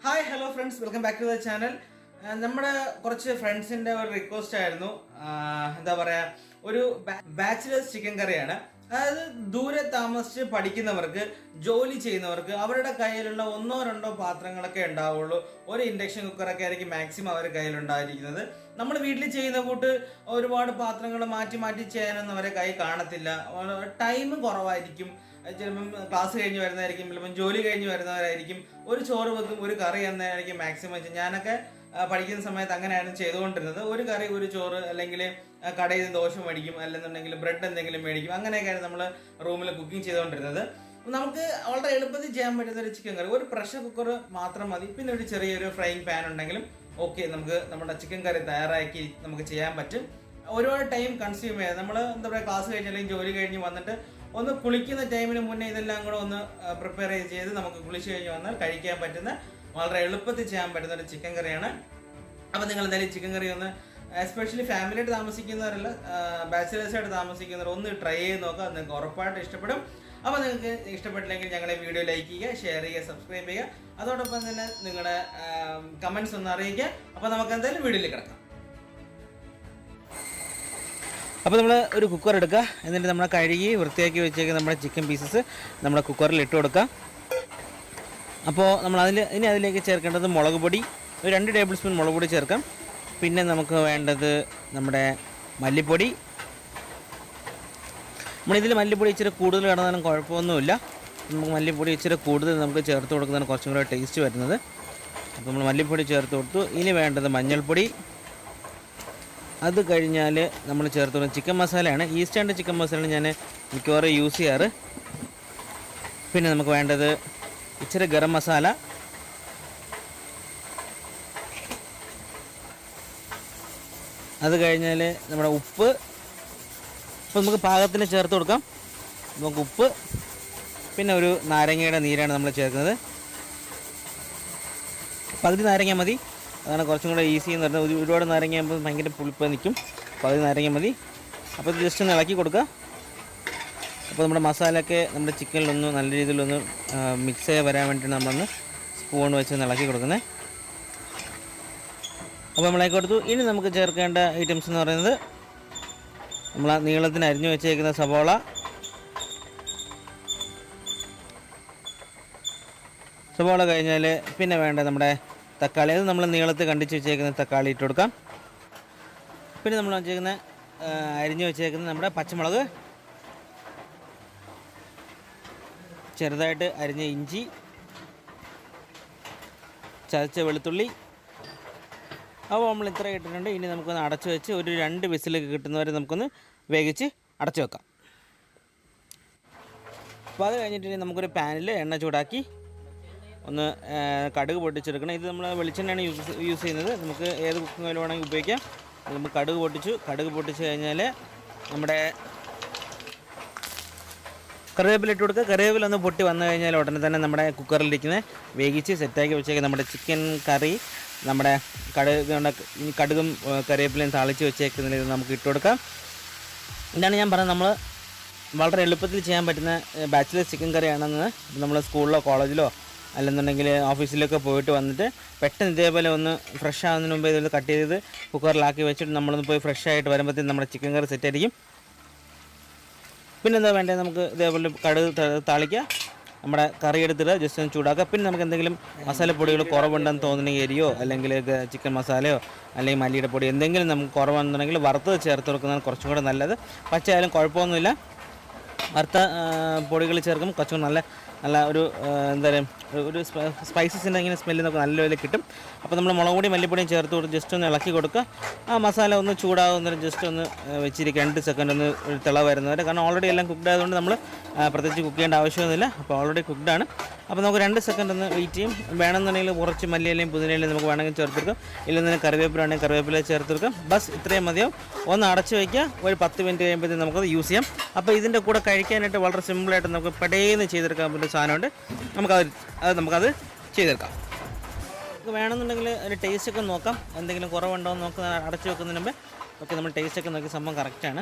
Hi hello friends, welcome back to the channel. നമ്മുടെ കുറച്ച് ഫ്രണ്ട്സിന്റെ ഒരു റിക്വസ്റ്റ് ആയിരുന്നു. എന്താ പറയാ, ഒരു ബാച്ചിലേഴ്സ് ചിക്കൻ കറിയാണ്. അതായത് ദൂരെ താമസിച്ച് പഠിക്കുന്നവർക്ക്, ജോലി ചെയ്യുന്നവർക്ക് അവരുടെ കയ്യിലുള്ള ഒന്നോ രണ്ടോ പാത്രങ്ങളൊക്കെ ഉണ്ടാവുള്ളൂ. ഒരു ഇൻഡക്ഷൻ കുക്കറൊക്കെ ആയിരിക്കും മാക്സിമം അവരുടെ കയ്യിലുണ്ടായിരിക്കുന്നത്. നമ്മൾ വീട്ടിൽ ചെയ്യുന്ന കൂട്ട് ഒരുപാട് പാത്രങ്ങൾ മാറ്റി മാറ്റി ചെയ്യാനൊന്നും അവരെ കൈ കാണത്തില്ല. ടൈമും കുറവായിരിക്കും. ചിലപ്പം ക്ലാസ് കഴിഞ്ഞ് വരുന്നതായിരിക്കും, ചിലപ്പം ജോലി കഴിഞ്ഞ് വരുന്നവരായിരിക്കും. ഒരു ചോറ് വെക്കും, ഒരു കറി എന്നതായിരിക്കും മാക്സിമം. ഞാനൊക്കെ പഠിക്കുന്ന സമയത്ത് അങ്ങനെയായിരുന്നു ചെയ്തുകൊണ്ടിരുന്നത്. ഒരു കറി ഒരു ചോറ്, അല്ലെങ്കിൽ കടയിൽ നിന്ന് ദോശ മേടിക്കും, അല്ലെന്നുണ്ടെങ്കിൽ ബ്രെഡ് എന്തെങ്കിലും മേടിക്കും. അങ്ങനെയൊക്കെയാണ് നമ്മൾ റൂമിൽ കുക്കിംഗ് ചെയ്തുകൊണ്ടിരുന്നത്. നമുക്ക് വളരെ എളുപ്പത്തിൽ ചെയ്യാൻ പറ്റുന്ന ഒരു ചിക്കൻ കറി, ഒരു പ്രഷർ കുക്കർ മാത്രം മതി. പിന്നെ ഒരു ചെറിയൊരു ഫ്രൈയിങ് പാൻ ഉണ്ടെങ്കിലും ഓക്കെ, നമുക്ക് നമ്മുടെ ചിക്കൻ കറി തയ്യാറാക്കി നമുക്ക് ചെയ്യാൻ പറ്റും. ഒരുപാട് ടൈം കൺസ്യൂം ചെയ്യാം. നമ്മൾ എന്താ പറയുക, ക്ലാസ് കഴിഞ്ഞ് അല്ലെങ്കിൽ ജോലി കഴിഞ്ഞ് വന്നിട്ട് ഒന്ന് കുളിക്കുന്ന ടൈമിന് മുന്നേ ഇതെല്ലാം കൂടെ ഒന്ന് പ്രിപ്പയർ ചെയ്ത് നമുക്ക് കുളിച്ച് കഴിഞ്ഞ് വന്നാൽ കഴിക്കാൻ പറ്റുന്ന, വളരെ എളുപ്പത്തിൽ ചെയ്യാൻ പറ്റുന്ന ഒരു ചിക്കൻ കറിയാണ്. അപ്പോൾ നിങ്ങൾ എന്തായാലും ചിക്കൻ കറി ഒന്ന്, എസ്പെഷ്യലി ഫാമിലിയായിട്ട് താമസിക്കുന്നവരല്ല, ബാച്ചിലേഴ്സായിട്ട് താമസിക്കുന്നവർ ഒന്ന് ട്രൈ ചെയ്ത് നോക്കുക. നിങ്ങൾക്ക് ഉറപ്പായിട്ട് ഇഷ്ടപ്പെടും. അപ്പോൾ നിങ്ങൾക്ക് ഇഷ്ടപ്പെട്ടില്ലെങ്കിൽ ഞങ്ങളെ വീഡിയോ ലൈക്ക് ചെയ്യുക, ഷെയർ ചെയ്യുക, സബ്സ്ക്രൈബ് ചെയ്യുക. അതോടൊപ്പം തന്നെ നിങ്ങളുടെ കമൻറ്റ്സ് ഒന്ന് അറിയിക്കുക. അപ്പോൾ നമുക്ക് എന്തായാലും വീഡിയോയിൽ കിടക്കാം. അപ്പോൾ നമ്മൾ ഒരു കുക്കർ എടുക്കുക. എന്നിട്ട് നമ്മൾ കഴുകി വൃത്തിയാക്കി വെച്ചേക്കുന്ന നമ്മുടെ ചിക്കൻ പീസസ് നമ്മുടെ കുക്കറിൽ ഇട്ട് കൊടുക്കുക. അപ്പോൾ നമ്മൾ അതിലേക്ക് ചേർക്കേണ്ടത് മുളക് പൊടി, ഒരു 2 ടേബിൾ സ്പൂൺ മുളക് പൊടി ചേർക്കാം. പിന്നെ നമുക്ക് വേണ്ടത് നമ്മുടെ മല്ലിപ്പൊടി. നമ്മളിതിൽ മല്ലിപ്പൊടി ഇച്ചിരി കൂടുതൽ കിടന്നാലും കുഴപ്പമൊന്നുമില്ല. നമുക്ക് മല്ലിപ്പൊടി ഇച്ചിരി കൂടുതൽ നമുക്ക് ചേർത്ത് കൊടുക്കുന്നതാണ് കുറച്ചും കൂടെ ടേസ്റ്റ് വരുന്നത്. അപ്പോൾ നമ്മൾ മല്ലിപ്പൊടി ചേർത്ത് കൊടുത്തു. ഇനി വേണ്ടത് മഞ്ഞൾപ്പൊടി. അത് കഴിഞ്ഞാൽ നമ്മൾ ചേർത്ത് കൊടുക്കുന്ന ചിക്കൻ മസാലയാണ്. ഈസ്റ്റേൺ ചിക്കൻ മസാലയാണ് ഞാൻ മിക്കവാറും യൂസ് ചെയ്യാറ്. പിന്നെ നമുക്ക് വേണ്ടത് ഇച്ചിരി ഗരം മസാല. അത് കഴിഞ്ഞാൽ നമ്മുടെ ഉപ്പ്. അപ്പോൾ നമുക്ക് പാകത്തിന് ചേർത്ത് കൊടുക്കാം. നമുക്ക് ഉപ്പ്, പിന്നെ ഒരു നാരങ്ങയുടെ നീരാണ് നമ്മൾ ചേർക്കുന്നത്. പകുതി നാരങ്ങ മതി, അതാണ് കുറച്ചും കൂടെ ഈസി എന്ന് പറയുന്നത്. ഒരുപാട് നാരങ്ങ ആകുമ്പോൾ ഭയങ്കര പുളിപ്പ് നിൽക്കും. പകുതി നാരങ്ങ മതി. അപ്പോൾ ഇത് ജസ്റ്റ് ഒന്ന് ഇളക്കി കൊടുക്കുക. അപ്പോൾ നമ്മുടെ മസാലയൊക്കെ നമ്മുടെ ചിക്കനിലൊന്ന് നല്ല രീതിയിലൊന്ന് മിക്സ് ചെയ്ത് വരാൻ വേണ്ടിയിട്ട് നമ്മളൊന്ന് സ്പൂൺ വെച്ച് ഒന്ന് ഇളക്കി കൊടുക്കുന്നത്. അപ്പോൾ നമ്മളാക്കി കൊടുത്തു. ഇനി നമുക്ക് ചേർക്കേണ്ട ഐറ്റംസ് എന്ന് പറയുന്നത്, നമ്മൾ നീളത്തിന് അരിഞ്ഞു വെച്ചേക്കുന്ന സവോള, കഴിഞ്ഞാൽ പിന്നെ വേണ്ട നമ്മുടെ തക്കാളി. അത് നമ്മൾ നീളത്തിൽ കണ്ടിച്ച് വെച്ചേക്കുന്ന തക്കാളി ഇട്ട് കൊടുക്കാം. പിന്നെ നമ്മൾ വെച്ചേക്കുന്ന അരിഞ്ഞു വെച്ചേക്കുന്ന നമ്മുടെ പച്ചമുളക്, ചെറുതായിട്ട് അരിഞ്ഞ ഇഞ്ചി, ചതച്ച വെളുത്തുള്ളി. അപ്പോൾ നമ്മൾ ഇത്ര ഇട്ടിട്ടുണ്ട്. ഇനി നമുക്കൊന്ന് അടച്ചു വെച്ച് ഒരു 2 വിസിൽ കിട്ടുന്നവരെ നമുക്കൊന്ന് വേവിച്ച് അടച്ചു വെക്കാം. അപ്പോൾ അത് കഴിഞ്ഞിട്ട് നമുക്കൊരു പാനിൽ എണ്ണ ചൂടാക്കി ഒന്ന് കടുക് പൊട്ടിച്ചെടുക്കണം. ഇത് നമ്മൾ വെളിച്ചെണ്ണയാണ് യൂസ് ചെയ്യുന്നത്. നമുക്ക് ഏത് കുക്കിംഗ് ഓയിൽ വേണമെങ്കിൽ ഉപയോഗിക്കാം. നമുക്ക് കടുക് പൊട്ടിച്ച് കഴിഞ്ഞാൽ നമ്മുടെ കറിവേപ്പില ഇട്ട് കൊടുക്കുക. കറിവേപ്പില ഒന്ന് പൊട്ടി വന്നു കഴിഞ്ഞാൽ ഉടനെ തന്നെ നമ്മുടെ കുക്കറിലിരിക്കുന്ന വേവിച്ച് സെറ്റാക്കി വെച്ചേക്കുക നമ്മുടെ ചിക്കൻ കറി, നമ്മുടെ കടുകും കറിവേപ്പിലയും താളിച്ച് വെച്ചേക്കുന്നതിൽ നമുക്ക് ഇട്ട് കൊടുക്കാം. ഇതാണ് ഞാൻ പറഞ്ഞത്, നമ്മൾ വളരെ എളുപ്പത്തിൽ ചെയ്യാൻ പറ്റുന്ന ബാച്ചിലേഴ്സ് ചിക്കൻ കറിയാണെന്ന്. നമ്മൾ സ്കൂളിലോ കോളേജിലോ അല്ലെന്നുണ്ടെങ്കിൽ ഓഫീസിലൊക്കെ പോയിട്ട് വന്നിട്ട് പെട്ടെന്ന് ഇതേപോലെ ഒന്ന് ഫ്രഷ് ആവുന്നതിന് മുമ്പ് ഇതൊന്ന് കട്ട് ചെയ്ത് കുക്കറിലാക്കി വെച്ചിട്ട് നമ്മളൊന്ന് പോയി ഫ്രഷ് ആയിട്ട് വരുമ്പോഴത്തേക്കും നമ്മുടെ ചിക്കൻ കറി സെറ്റായിരിക്കും. പിന്നെന്താ വേണ്ടത്, നമുക്ക് ഇതേപോലെ കടുക് താളിക്കുക, നമ്മുടെ കറി എടുത്തിട്ട് ജസ്റ്റ് ഒന്ന് ചൂടാക്കുക. പിന്നെ നമുക്ക് എന്തെങ്കിലും മസാലപ്പൊടികൾ കുറവുണ്ടെന്ന് തോന്നുന്നെങ്കിൽ എരിയോ അല്ലെങ്കിൽ ചിക്കൻ മസാലയോ അല്ലെങ്കിൽ മല്ലിയുടെ പൊടി എന്തെങ്കിലും നമുക്ക് കുറവാണെന്നുണ്ടെങ്കിൽ വറുത്ത് ചേർത്ത് കൊടുക്കുന്നതാണ് കുറച്ചും കൂടെ നല്ലത്. പച്ചയായാലും കുഴപ്പമൊന്നുമില്ല. വറുത്ത പൊടികൾ ചേർക്കുമ്പോൾ കുറച്ചും നല്ല ഒരു എന്താ പറയുക, ഒരു സ്പൈസസിൻ്റെ ഇങ്ങനെ സ്മെല്ല് നമുക്ക് നല്ല പോലെ കിട്ടും. അപ്പോൾ നമ്മൾ മുളക് പൊടി മല്ലിപ്പൊടിയും ചേർത്ത് കൊടുത്ത് ജസ്റ്റ് ഒന്ന് ഇളക്കി കൊടുക്കുക. ആ മസാല ഒന്ന് ചൂടാകുന്നതിന് ജസ്റ്റ് ഒന്ന് വെച്ചിരിക്കുക, 2 സെക്കൻഡ് ഒന്ന് ഒരു തിള വരുന്നവരെ. കാരണം ഓൾറെഡി എല്ലാം കുക്ക്ഡ് ആയതുകൊണ്ട് നമ്മൾ പ്രത്യേകിച്ച് കുക്ക് ചെയ്യേണ്ട ആവശ്യമൊന്നുമില്ല. അപ്പോൾ ഓൾറെഡി കുക്ക്ഡാണ്. അപ്പോൾ നമുക്ക് 2 സെക്കൻഡ് ഒന്ന് വെയിറ്റ് ചെയ്യും. വേണമെന്നുണ്ടെങ്കിൽ കുറച്ച് മല്ലിയിലയും പുതിനയിലയും നമുക്ക് വേണമെങ്കിൽ ചേർത്തെടുക്കാം. ഇല്ലെന്നുണ്ടെങ്കിൽ കറിവേപ്പിലാണെങ്കിൽ കറിവേപ്പില ചേർത്തെടുക്കാം. ബസ് ഇത്രയും മതിയാവും. ഒന്ന് അടച്ച് വയ്ക്കുക. ഒരു 10 മിനിറ്റ് കഴിയുമ്പോഴത്തേക്കും നമുക്കത് യൂസ് ചെയ്യാം. അപ്പോൾ ഇതിൻ്റെ കൂടെ കഴിക്കാനായിട്ട് വളരെ സിമ്പിളായിട്ട് നമുക്ക് പെടേന്ന് ചെയ്തെടുക്കാൻ പറ്റുന്ന സാധനമുണ്ട്. നമുക്കത് ചെയ്തെടുക്കാം. നമുക്ക് വേണമെന്നുണ്ടെങ്കിൽ അതിൻ്റെ ടേസ്റ്റൊക്കെ നോക്കാം, എന്തെങ്കിലും കുറവുണ്ടോ എന്ന് നോക്കുക. അടച്ചു വെക്കുന്നതിന് മുമ്പേ ഓക്കെ, നമ്മൾ ടേസ്റ്റൊക്കെ നോക്കി സംഭവം കറക്റ്റാണ്.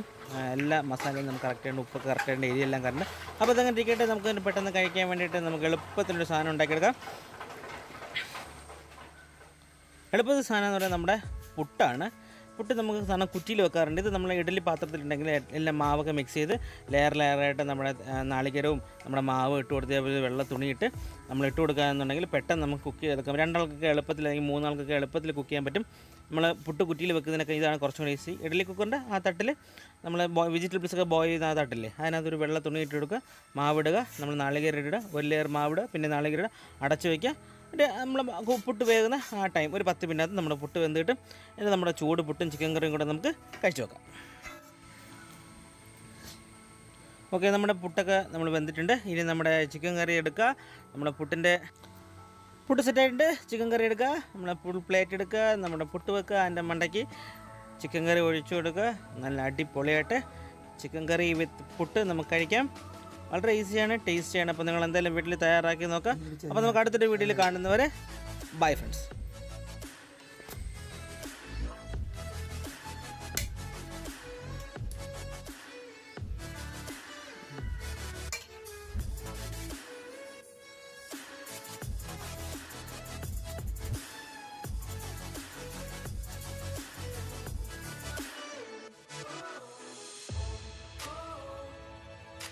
എല്ലാ മസാലയും നമുക്ക് കറക്റ്റായിട്ട്, ഉപ്പൊക്കെ കറക്റ്റായിട്ട്, എരിയെല്ലാം കറണ്ട്. അപ്പോൾ അതങ്ങനെ ഇരിക്കട്ടെ. നമുക്ക് പെട്ടെന്ന് കഴിക്കാൻ വേണ്ടിയിട്ട് നമുക്ക് എളുപ്പത്തിലൊരു സാധനം ഉണ്ടാക്കിയെടുക്കാം. എളുപ്പത്തിൽ സാധനം എന്ന് പറയുന്നത് നമ്മുടെ പുട്ടാണ്. പുട്ട് നമുക്ക് സാധനം കുറ്റിയിൽ വെക്കാറുണ്ട്. ഇത് നമ്മൾ ഇഡലി പാത്രത്തിലുണ്ടെങ്കിൽ എല്ലാം മാവൊക്കെ മിക്സ് ചെയ്ത് ലെയറായിട്ട് നമ്മുടെ നാളികേരവും നമ്മുടെ മാവ് ഇട്ട് കൊടുത്ത് വെള്ള തുണിയിട്ട് നമ്മൾ ഇട്ട് കൊടുക്കുകയെന്നുണ്ടെങ്കിൽ പെട്ടെന്ന് നമുക്ക് കുക്ക് ചെയ്തെടുക്കാം. 2 ആൾക്കൊക്കെ എളുപ്പത്തിൽ അല്ലെങ്കിൽ 3 ആൾക്കൊക്കെ എളുപ്പത്തിൽ കുക്ക് ചെയ്യാൻ പറ്റും. നമ്മൾ പുട്ട് കുറ്റിയിൽ വെക്കുന്നതിനൊക്കെ ഇതാണ് കുറച്ചും കൂടി ഈസി. ഇഡലി കുക്കറിൻ്റെ ആ തട്ടിൽ നമ്മൾ വെജിറ്റബിൾസൊക്കെ ബോയിൽ ചെയ്യുന്ന ആ തട്ടില്ലേ, അതിനകത്തൊരു വെള്ള തുണി ഇട്ട് കൊടുക്കുക, മാവിടുക, നമ്മൾ നാളികേരം ഇടുക, ഒരു ലെയർ മാവിടുക, പിന്നെ നാളികേരം അടച്ചു വയ്ക്കുക. നമ്മൾ പുട്ട് വേകുന്ന ആ ടൈം ഒരു 10 മിനിറ്റിനകത്ത് നമ്മുടെ പുട്ട് വെന്തിട്ട് എന്നിട്ട് നമ്മുടെ ചൂട് പുട്ടും ചിക്കൻ കറിയും കൂടെ നമുക്ക് കഴിച്ചു വെക്കാം. ഓക്കെ, നമ്മുടെ പുട്ടൊക്കെ നമ്മൾ വെന്തിട്ടുണ്ട്. ഇനി നമ്മുടെ ചിക്കൻ കറി എടുക്കുക. നമ്മുടെ പുട്ട് സെറ്റായിട്ടുണ്ട്. ചിക്കൻ കറി എടുക്കുക, നമ്മുടെ ഫുൾ പ്ലേറ്റ് എടുക്കുക, നമ്മുടെ പുട്ട് വെക്കുക, അതിൻ്റെ മണ്ടയ്ക്ക് ചിക്കൻ കറി ഒഴിച്ചു കൊടുക്കുക. നല്ല അടിപൊളിയായിട്ട് ചിക്കൻ കറി വിത്ത് പുട്ട് നമുക്ക് കഴിക്കാം. വളരെ ഈസിയാണ്, ടേസ്റ്റിയാണ്. അപ്പോൾ നിങ്ങൾ എന്തായാലും വീട്ടിൽ തയ്യാറാക്കി നോക്കാം. അപ്പോൾ നമുക്ക് അടുത്തൊരു വീഡിയോയിൽ കാണുന്നവരെ ബൈ ഫ്രണ്ട്സ്.